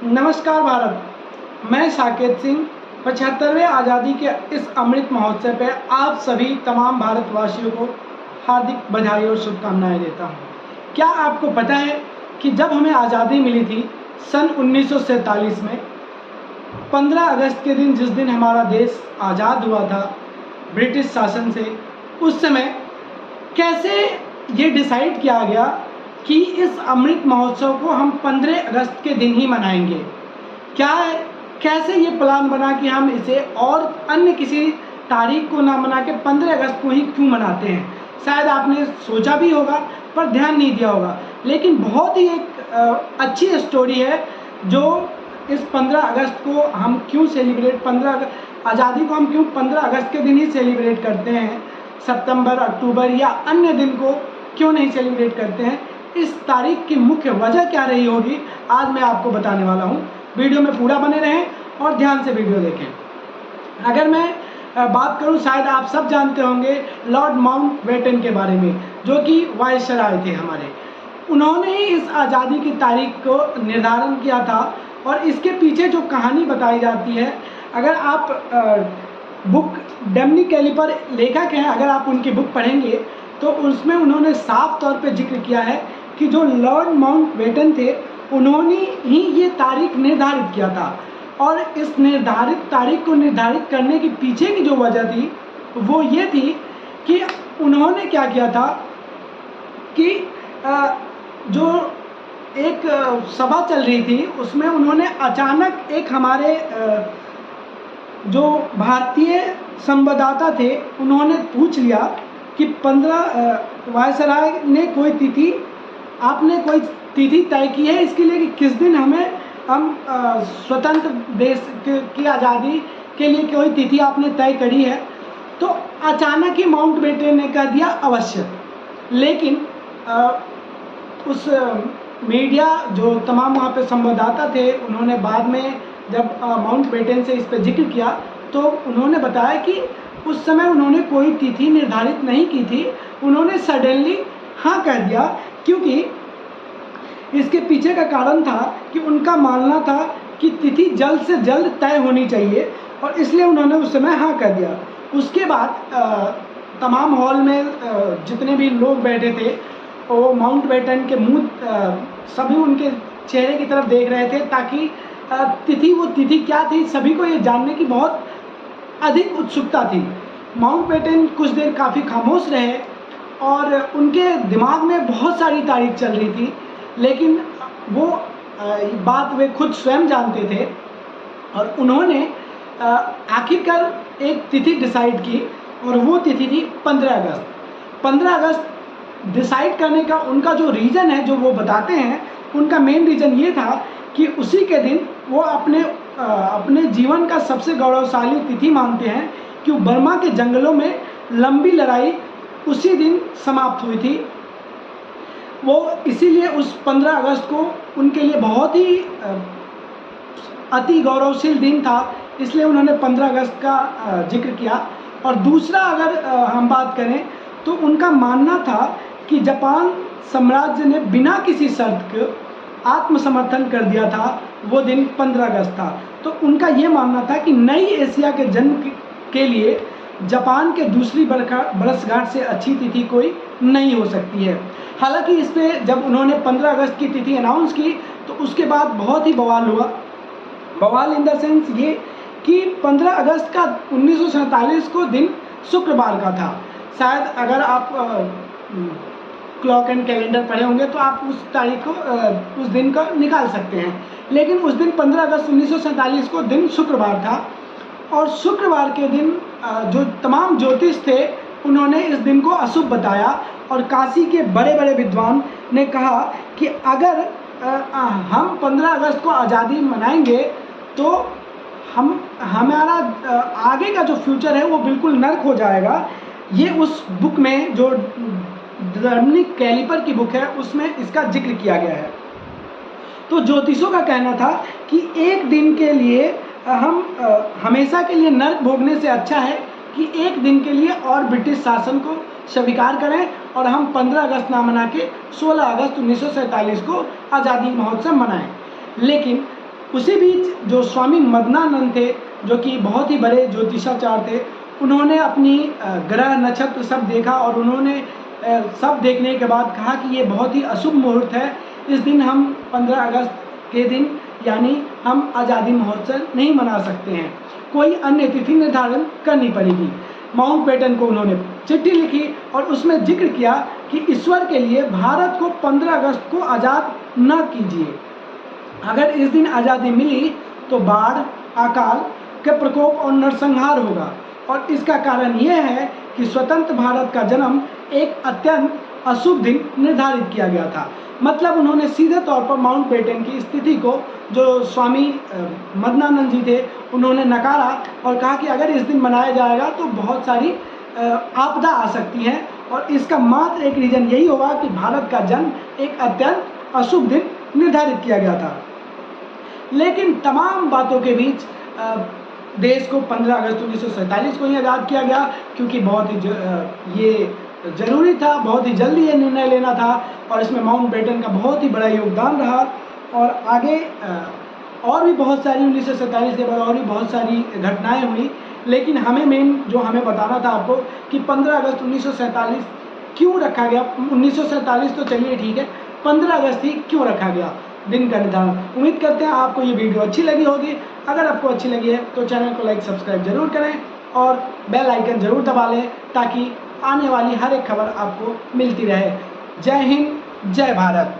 नमस्कार भारत, मैं साकेत सिंह 75वें आज़ादी के इस अमृत महोत्सव पर आप सभी तमाम भारतवासियों को हार्दिक बधाई और शुभकामनाएं देता हूं। क्या आपको पता है कि जब हमें आज़ादी मिली थी सन 1947 में 15 अगस्त के दिन, जिस दिन हमारा देश आज़ाद हुआ था ब्रिटिश शासन से, उस समय कैसे ये डिसाइड किया गया कि इस अमृत महोत्सव को हम 15 अगस्त के दिन ही मनाएंगे। कैसे ये प्लान बना कि हम इसे और अन्य किसी तारीख को ना मना के 15 अगस्त को ही क्यों मनाते हैं? शायद आपने सोचा भी होगा पर ध्यान नहीं दिया होगा, लेकिन बहुत ही एक अच्छी स्टोरी है जो इस 15 अगस्त को हम क्यों सेलिब्रेट, आज़ादी को हम क्यों 15 अगस्त के दिन ही सेलिब्रेट करते हैं, सितंबर, अक्टूबर या अन्य दिन को क्यों नहीं सेलिब्रेट करते हैं। इस तारीख की मुख्य वजह क्या रही होगी, आज मैं आपको बताने वाला हूँ। वीडियो में पूरा बने रहें और ध्यान से वीडियो देखें। अगर मैं बात करूँ, शायद आप सब जानते होंगे लॉर्ड माउंटबेटन के बारे में, जो कि वायसराय थे हमारे। उन्होंने ही इस आज़ादी की तारीख को निर्धारण किया था और इसके पीछे जो कहानी बताई जाती है, अगर आप बुक डेमनी कैलिपर लेखक हैं, अगर आप उनकी बुक पढ़ेंगे तो उसमें उन्होंने साफ तौर पे जिक्र किया है कि जो लॉर्ड माउंटबेटन थे उन्होंने ही ये तारीख निर्धारित किया था। और इस निर्धारित तारीख को निर्धारित करने के पीछे की जो वजह थी वो ये थी कि उन्होंने क्या किया था कि जो एक सभा चल रही थी उसमें उन्होंने अचानक एक हमारे जो भारतीय संवाददाता थे उन्होंने पूछ लिया कि 15 वायसराय ने आपने कोई तिथि तय की है इसके लिए कि किस दिन हम स्वतंत्र देश की आज़ादी के लिए कोई तिथि आपने तय करी है? तो अचानक ही माउंटबेटन ने कह दिया अवश्य। लेकिन उस मीडिया जो तमाम वहाँ पे संवाददाता थे, उन्होंने बाद में जब माउंटबेटन से इस पर जिक्र किया तो उन्होंने बताया कि उस समय उन्होंने कोई तिथि निर्धारित नहीं की थी, उन्होंने सडनली हाँ कह दिया, क्योंकि इसके पीछे का कारण था कि उनका मानना था कि तिथि जल्द से जल्द तय होनी चाहिए और इसलिए उन्होंने उस समय हाँ कह दिया। उसके बाद तमाम हॉल में जितने भी लोग बैठे थे वो माउंटबेटन के मुंह सभी उनके चेहरे की तरफ देख रहे थे, ताकि वो तिथि क्या थी सभी को ये जानने की बहुत अधिक उत्सुकता थी। माउंटबेटन कुछ देर काफ़ी खामोश रहे और उनके दिमाग में बहुत सारी तारीख चल रही थी, लेकिन वो बात वे खुद स्वयं जानते थे और उन्होंने आखिरकार एक तिथि डिसाइड की और वो तिथि थी 15 अगस्त। 15 अगस्त डिसाइड करने का उनका जो रीज़न है, जो वो बताते हैं, उनका मेन रीज़न ये था कि उसी के दिन वो अपने जीवन का सबसे गौरवशाली तिथि मानते हैं कि बर्मा के जंगलों में लंबी लड़ाई उसी दिन समाप्त हुई थी। वो इसीलिए उस 15 अगस्त को उनके लिए बहुत ही अति गौरवशील दिन था, इसलिए उन्होंने 15 अगस्त का जिक्र किया। और दूसरा अगर हम बात करें तो उनका मानना था कि जापान साम्राज्य ने बिना किसी शर्त के आत्मसमर्थन कर दिया था, वो दिन 15 अगस्त था। तो उनका ये मानना था कि नई एशिया के जन्म के लिए जापान के दूसरी बरसगांठ से अच्छी तिथि कोई नहीं हो सकती है। हालांकि इस पर जब उन्होंने 15 अगस्त की तिथि अनाउंस की तो उसके बाद बहुत ही बवाल हुआ। बवाल इन द सेंस ये कि 15 अगस्त का 1947 को दिन शुक्रवार का था। शायद अगर आप क्लॉक एंड कैलेंडर पढ़े होंगे तो आप उस तारीख को उस दिन का निकाल सकते हैं, लेकिन उस दिन 15 अगस्त 1947 को दिन शुक्रवार था। और शुक्रवार के दिन जो तमाम ज्योतिष थे उन्होंने इस दिन को अशुभ बताया और काशी के बड़े बड़े विद्वान ने कहा कि अगर हम 15 अगस्त को आज़ादी मनाएंगे तो हमारा आगे का जो फ्यूचर है वो बिल्कुल नर्क हो जाएगा। ये उस बुक में, जो डेमनी कैलिपर की बुक है, उसमें इसका जिक्र किया गया है। तो ज्योतिषों का कहना था कि एक दिन के लिए हम हमेशा के लिए नर्क भोगने से अच्छा है कि एक दिन के लिए और ब्रिटिश शासन को स्वीकार करें और हम 15 अगस्त ना मना के 16 अगस्त 1947 को आज़ादी महोत्सव मनाएं। लेकिन उसी बीच जो स्वामी मदनानंद थे, जो कि बहुत ही बड़े ज्योतिषाचार्य थे, उन्होंने अपनी ग्रह नक्षत्र सब देखा और उन्होंने सब देखने के बाद कहा कि ये बहुत ही अशुभ मुहूर्त है। इस दिन हम 15 अगस्त के दिन यानी हम आज़ादी महोत्सव नहीं मना सकते हैं, कोई अन्य तिथि निर्धारण करनी पड़ेगी। माउंटबेटन को उन्होंने चिट्ठी लिखी और उसमें जिक्र किया कि ईश्वर के लिए भारत को 15 अगस्त को आज़ाद न कीजिए। अगर इस दिन आज़ादी मिली तो बाढ़, अकाल के प्रकोप और नरसंहार होगा, और इसका कारण यह है कि स्वतंत्र भारत का जन्म एक अत्यंत अशुभ दिन निर्धारित किया गया था। मतलब उन्होंने सीधे तौर पर माउंटबेटन की स्थिति को, जो स्वामी मदनानंद जी थे, उन्होंने नकारा और कहा कि अगर इस दिन मनाया जाएगा तो बहुत सारी आपदा आ सकती हैं, और इसका मात्र एक रीज़न यही होगा कि भारत का जन्म एक अत्यंत अशुभ दिन निर्धारित किया गया था। लेकिन तमाम बातों के बीच देश को 15 अगस्त 1947 को ही आज़ाद किया गया, क्योंकि बहुत ही ये ज़रूरी था, बहुत ही जल्दी ये निर्णय लेना था, और इसमें माउंटबेटन का बहुत ही बड़ा योगदान रहा। और आगे और भी बहुत सारी 1947 के बाद और भी बहुत सारी घटनाएं हुई, लेकिन हमें मेन जो हमें बताना था आपको कि 15 अगस्त 1947 क्यों रखा गया। 1947 तो चलिए ठीक है, 15 अगस्त ही क्यों रखा गया दिन का निर्धारण। उम्मीद करते हैं आपको ये वीडियो अच्छी लगी होगी। अगर आपको अच्छी लगी है तो चैनल को लाइक सब्सक्राइब जरूर करें और बेल आइकन जरूर दबा लें, ताकि आने वाली हर एक खबर आपको मिलती रहे। जय हिंद, जय भारत।